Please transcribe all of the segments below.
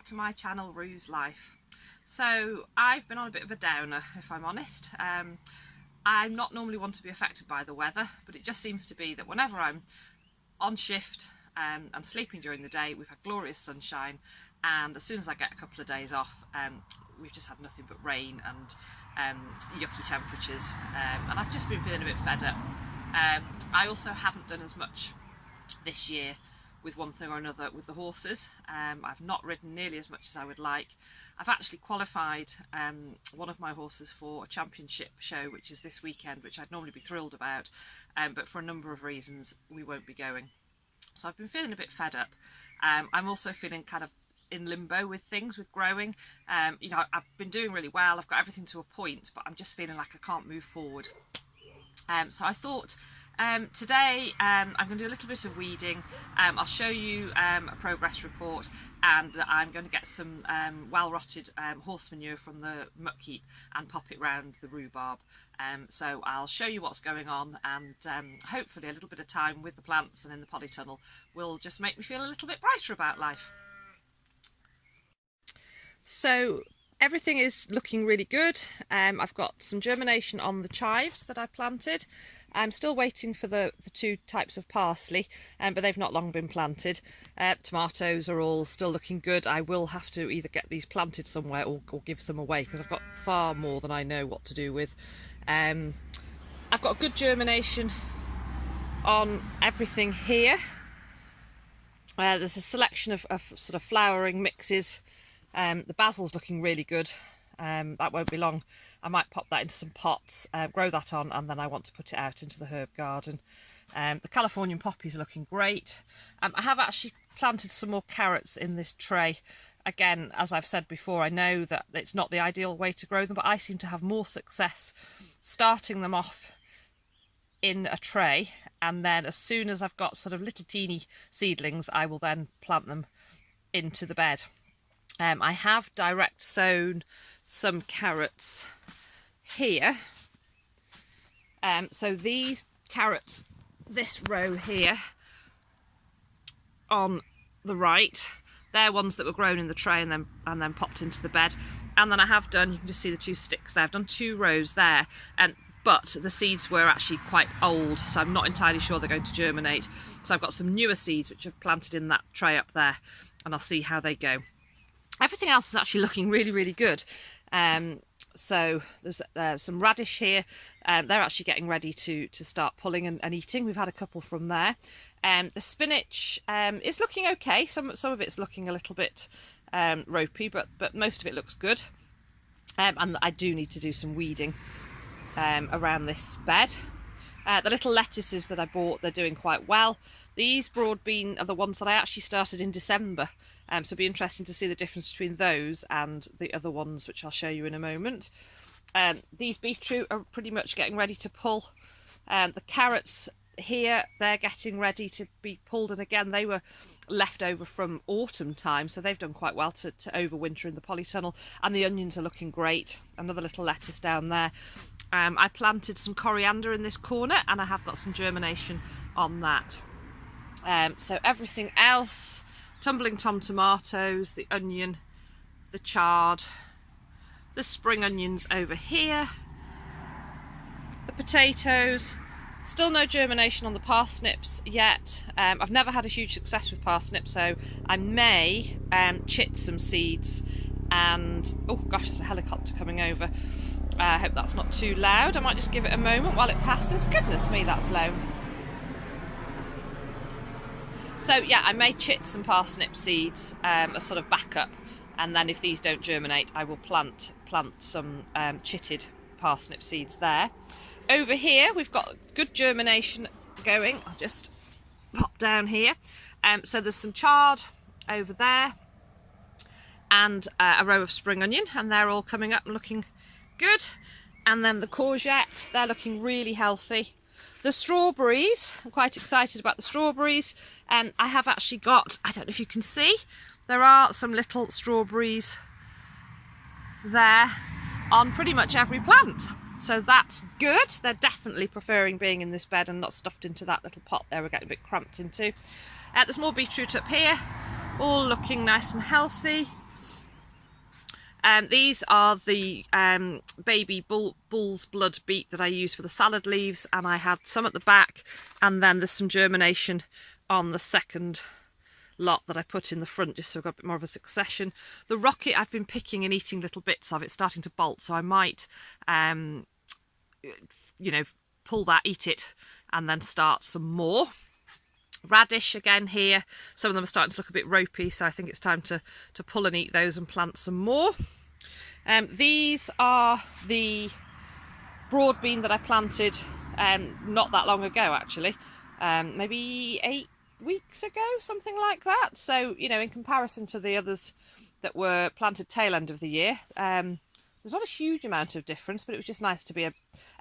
back to my channel, Rue's Life. So I've been on a bit of a downer, if I'm honest. I'm not normally one to be affected by the weather, but it just seems to be that whenever I'm on shift and sleeping during the day, we've had glorious sunshine, and as soon as I get a couple of days off, we've just had nothing but rain and yucky temperatures, and I've just been feeling a bit fed up. I also haven't done as much this year with one thing or another with the horses. I've not ridden nearly as much as I would like. I've actually qualified one of my horses for a championship show, which is this weekend, which I'd normally be thrilled about, but for a number of reasons we won't be going. So I've been feeling a bit fed up. I'm also feeling kind of in limbo with things, with growing. You know, I've been doing really well, I've got everything to a point, but I'm just feeling like I can't move forward. So I thought today I'm going to do a little bit of weeding. I'll show you a progress report, and I'm going to get some well-rotted horse manure from the muck heap and pop it round the rhubarb. So I'll show you what's going on, and hopefully a little bit of time with the plants and in the polytunnel will just make me feel a little bit brighter about life. So everything is looking really good. I've got some germination on the chives that I planted. I'm still waiting for the two types of parsley, but they've not long been planted. Tomatoes are all still looking good. I will have to either get these planted somewhere or give some away, because I've got far more than I know what to do with. I've got good germination on everything here. There's a selection of sort of flowering mixes. The basil's looking really good. That won't be long. I might pop that into some pots, grow that on, and then I want to put it out into the herb garden. The Californian poppies are looking great. I have actually planted some more carrots in this tray. Again, as I've said before, I know that it's not the ideal way to grow them, but I seem to have more success starting them off in a tray, and then as soon as I've got sort of little teeny seedlings, I will then plant them into the bed. I have direct sown some carrots here. So these carrots, this row here on the right, they're ones that were grown in the tray and then popped into the bed. And then I have done, you can just see the two sticks there, I've done 2 rows there, but the seeds were actually quite old, so I'm not entirely sure they're going to germinate. So I've got some newer seeds which I've planted in that tray up there, and I'll see how they go. Everything else is actually looking really, really good. So there's some radish here. They're actually getting ready to start pulling and eating. We've had a couple from there. The spinach is looking okay. Some of it's looking a little bit ropey, but most of it looks good. And I do need to do some weeding around this bed. The little lettuces that I bought, they're doing quite well. These broad bean are the ones that I actually started in December. So it'll be interesting to see the difference between those and the other ones, which I'll show you in a moment. These beetroot are pretty much getting ready to pull. The carrots here, they're getting ready to be pulled, and again they were left over from autumn time, so they've done quite well to overwinter in the polytunnel. And the onions are looking great. Another little lettuce down there. I planted some coriander in this corner, and I have got some germination on that. So everything else, tumbling tom tomatoes, the onion, the chard, the spring onions over here, the potatoes. Still no germination on the parsnips yet. I've never had a huge success with parsnips, so I may chit some seeds. And oh gosh, there's a helicopter coming over. I hope that's not too loud. I might just give it a moment while it passes. Goodness me, that's low. So yeah, I may chit some parsnip seeds as sort of backup, and then if these don't germinate, I will plant some chitted parsnip seeds there. Over here, we've got good germination going. I'll just pop down here. So there's some chard over there, and a row of spring onion, and they're all coming up and looking good. And then the courgette, they're looking really healthy. The strawberries, I'm quite excited about the strawberries. I have actually got, I don't know if you can see, there are some little strawberries there on pretty much every plant. So that's good. They're definitely preferring being in this bed and not stuffed into that little pot there we're getting a bit cramped into. There's more beetroot up here, all looking nice and healthy. These are the baby bull's blood beet that I use for the salad leaves, and I had some at the back, and then there's some germination on the second lot that I put in the front, just so I've got a bit more of a succession. The rocket I've been picking and eating little bits of. It's starting to bolt, so I might you know, pull that, eat it, and then start some more. Radish again here, some of them are starting to look a bit ropey, so I think it's time to pull and eat those and plant some more. These are the broad bean that I planted not that long ago, actually, maybe 8 weeks ago, something like that. So, you know, in comparison to the others that were planted tail end of the year, there's not a huge amount of difference, but it was just nice to be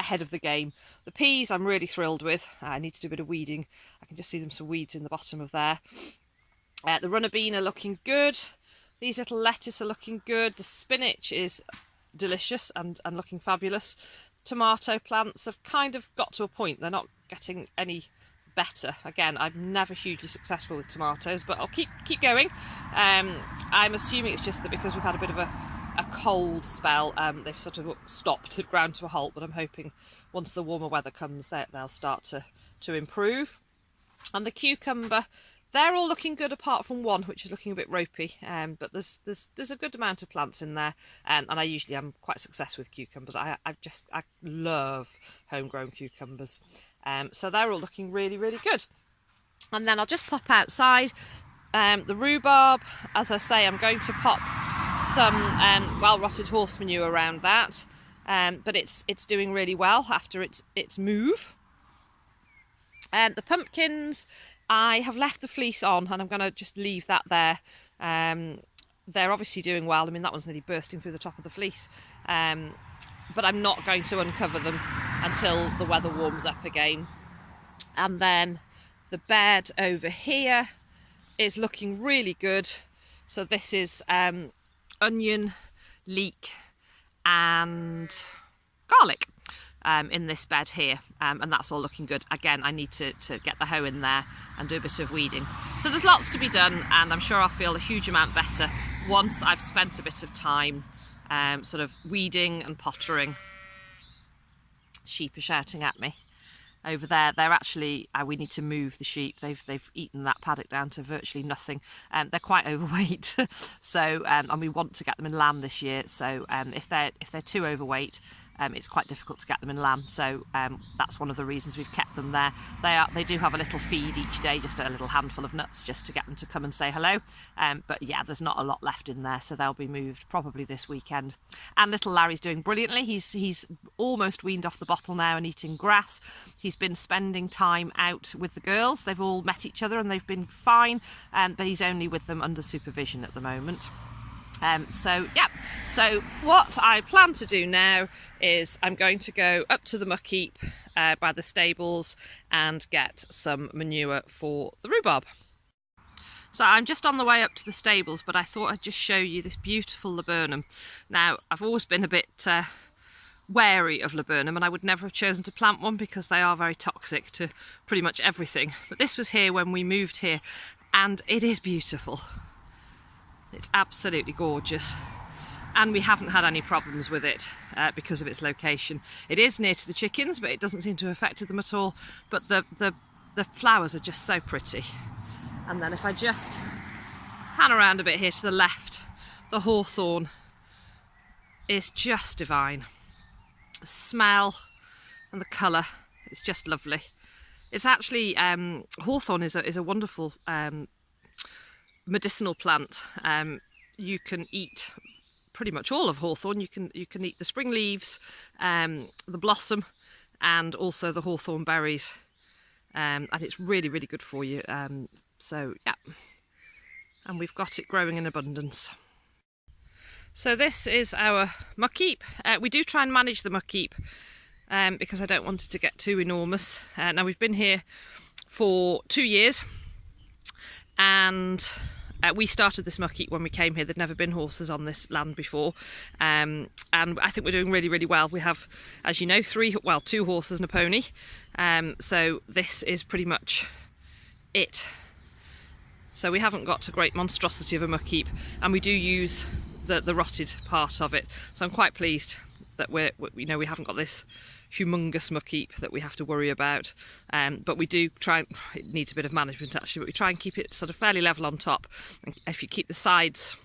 ahead of the game. The peas I'm really thrilled with. I need to do a bit of weeding. I can just see some weeds in the bottom of there. The runner bean are looking good. These little lettuce are looking good. The spinach is delicious and looking fabulous. Tomato plants have kind of got to a point. They're not getting any better. Again, I'm never hugely successful with tomatoes, but I'll keep going. I'm assuming it's just that because we've had a bit of a cold spell, they've sort of stopped, they've ground to a halt, but I'm hoping once the warmer weather comes they'll start to improve. And the cucumber, they're all looking good apart from one which is looking a bit ropey, but there's a good amount of plants in there, and I usually am quite successful with cucumbers. I love homegrown cucumbers, so they're all looking really, really good. And then I'll just pop outside. The rhubarb, as I say, I'm going to pop some well-rotted horse manure around that, but it's doing really well after its move. The pumpkins, I have left the fleece on, and I'm going to just leave that there. They're obviously doing well. I mean, that one's nearly bursting through the top of the fleece, but I'm not going to uncover them until the weather warms up again. And then the bed over here is looking really good. So this is onion, leek and garlic in this bed here, and that's all looking good. Again, I need to get the hoe in there and do a bit of weeding. So there's lots to be done, and I'm sure I'll feel a huge amount better once I've spent a bit of time sort of weeding and pottering. Sheep are shouting at me over there. They're actually, we need to move the sheep. They've eaten that paddock down to virtually nothing. They're quite overweight, so and we want to get them in lamb this year. So if they're too overweight, it's quite difficult to get them in lamb. So that's one of the reasons we've kept them there. They do have a little feed each day, just a little handful of nuts, just to get them to come and say hello. But yeah, there's not a lot left in there, so they'll be moved probably this weekend. And little Larry's doing brilliantly. He's almost weaned off the bottle now and eating grass. He's been spending time out with the girls. They've all met each other and they've been fine, but he's only with them under supervision at the moment. So what I plan to do now is I'm going to go up to the muck heap by the stables and get some manure for the rhubarb. So I'm just on the way up to the stables, but I thought I'd just show you this beautiful laburnum. Now, I've always been a bit wary of laburnum, and I would never have chosen to plant one because they are very toxic to pretty much everything. But this was here when we moved here, and it is beautiful. It's absolutely gorgeous, and we haven't had any problems with it because of its location. It is near to the chickens, but it doesn't seem to have affected them at all. But the flowers are just so pretty. And then if I just pan around a bit here to the left, the hawthorn is just divine. The smell and the colour, it's just lovely. It's actually, hawthorn is a wonderful medicinal plant. You can eat pretty much all of hawthorn. You can eat the spring leaves, the blossom, and also the hawthorn berries, and it's really, really good for you. So yeah, and we've got it growing in abundance. So this is our muck heap. We do try and manage the muck heap because I don't want it to get too enormous. Now we've been here for 2 years, and we started this muck heap when we came here. There'd never been horses on this land before, and I think we're doing really, really well. We have, as you know, 2 horses and a pony, so this is pretty much it. So we haven't got a great monstrosity of a muck heap, and we do use the rotted part of it. So I'm quite pleased that we haven't got this humongous muck heap that we have to worry about, but we do try, it needs a bit of management actually, but we try and keep it sort of fairly level on top. And if you keep the sides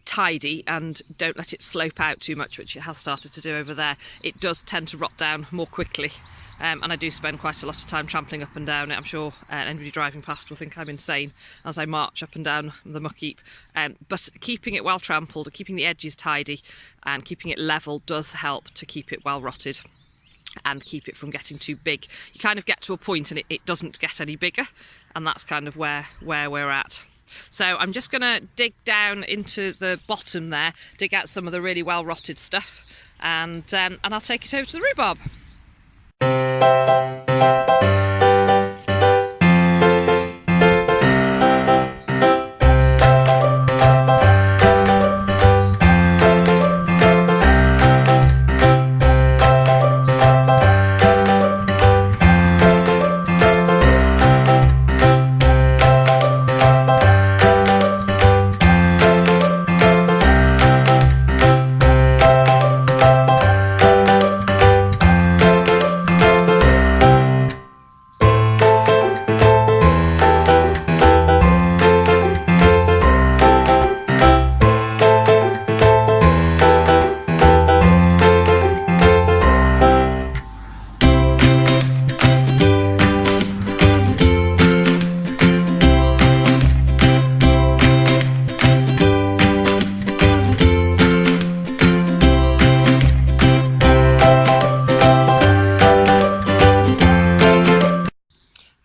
tidy and don't let it slope out too much, which it has started to do over there, it does tend to rot down more quickly. And I do spend quite a lot of time trampling up and down it. I'm sure anybody driving past will think I'm insane as I march up and down the muck heap. But keeping it well trampled, keeping the edges tidy and keeping it level does help to keep it well rotted and keep it from getting too big. You kind of get to a point and it doesn't get any bigger, and that's kind of where we're at. So I'm just going to dig down into the bottom there, dig out some of the really well rotted stuff, and I'll take it over to the rhubarb.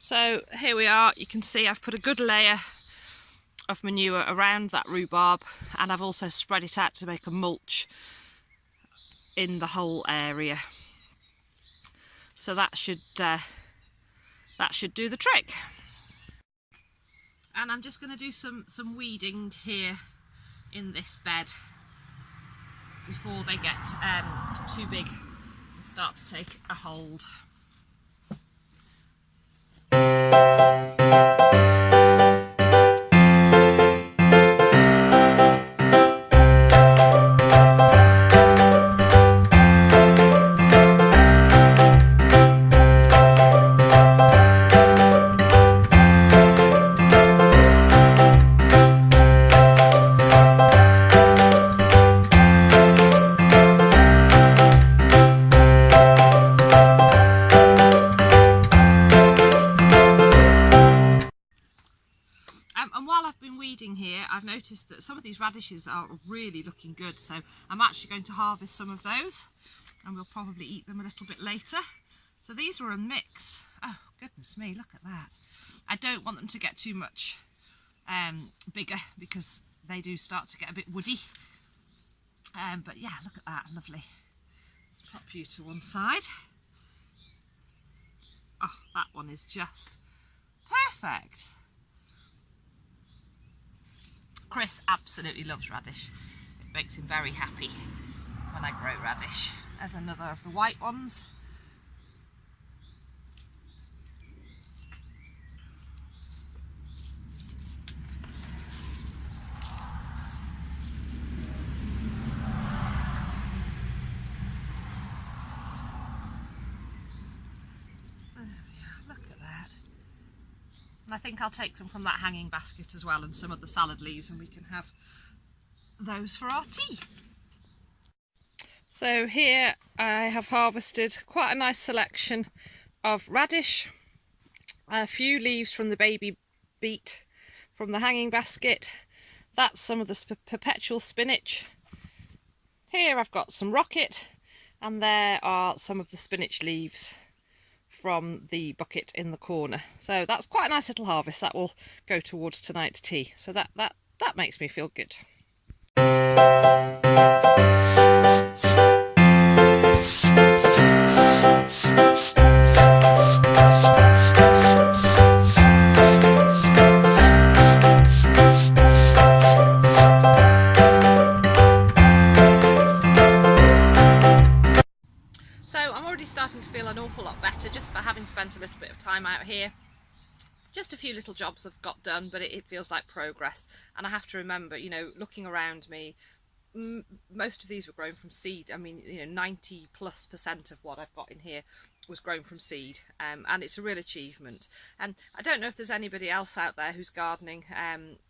So here we are, you can see I've put a good layer of manure around that rhubarb, and I've also spread it out to make a mulch in the whole area. So that should do the trick. And I'm just going to do some weeding here in this bed before they get too big and start to take a hold. And while I've been weeding here, I've noticed that some of these radishes are really looking good, so I'm actually going to harvest some of those, and we'll probably eat them a little bit later. So these were a mix. Oh goodness me, look at that. I don't want them to get too much bigger because they do start to get a bit woody. But yeah, look at that, lovely. Let's pop you to one side. Oh, that one is just perfect. Chris absolutely loves radish. It makes him very happy when I grow radish. There's another of the white ones. And I think I'll take some from that hanging basket as well, and some of the salad leaves, and we can have those for our tea. So here I have harvested quite a nice selection of radish, a few leaves from the baby beet from the hanging basket. That's some of the perpetual spinach. Here I've got some rocket, and there are some of the spinach leaves from the bucket in the corner. So that's quite a nice little harvest. That will go towards tonight's tea. So that makes me feel good. Starting to feel an awful lot better just for having spent a little bit of time out here just a few little jobs I've got done, but it feels like progress. And I have to remember, you know, looking around me, most of these were grown from seed. I mean, you know, 90+% of what I've got in here was grown from seed, and it's a real achievement. And I don't know if there's anybody else out there who's gardening.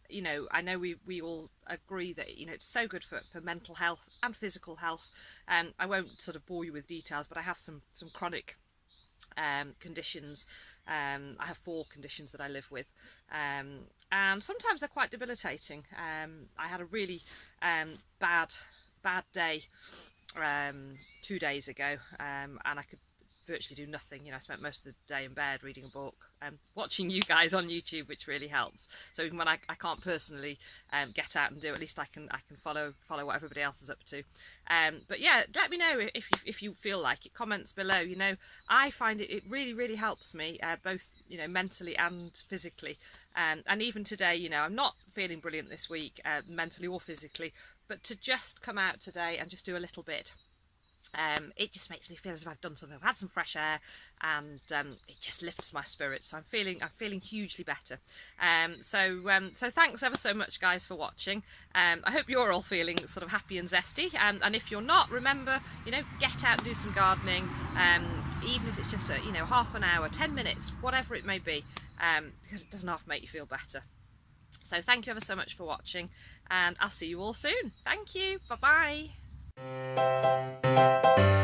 You know, I know we all agree that, you know, it's so good for mental health and physical health. I won't sort of bore you with details, but I have some chronic conditions. I have 4 conditions that I live with, and sometimes they're quite debilitating. I had a really bad day 2 days ago, and I could virtually do nothing. You know, I spent most of the day in bed reading a book, watching you guys on YouTube, which really helps. So even when I can't personally get out and do, at least I can follow what everybody else is up to. But yeah, let me know if you feel like it. Comments below. You know, I find it really helps me, both, you know, mentally and physically. And even today, you know, I'm not feeling brilliant this week, mentally or physically, but to just come out today and just do a little bit, it just makes me feel as if I've done something. I've had some fresh air, and it just lifts my spirits. I'm feeling hugely better. So thanks ever so much, guys, for watching. I hope you're all feeling sort of happy and zesty. And if you're not, remember, you know, get out and do some gardening. Even if it's just you know, half an hour, 10 minutes, whatever it may be, because it doesn't half make you feel better. So thank you ever so much for watching, and I'll see you all soon. Thank you. Bye bye.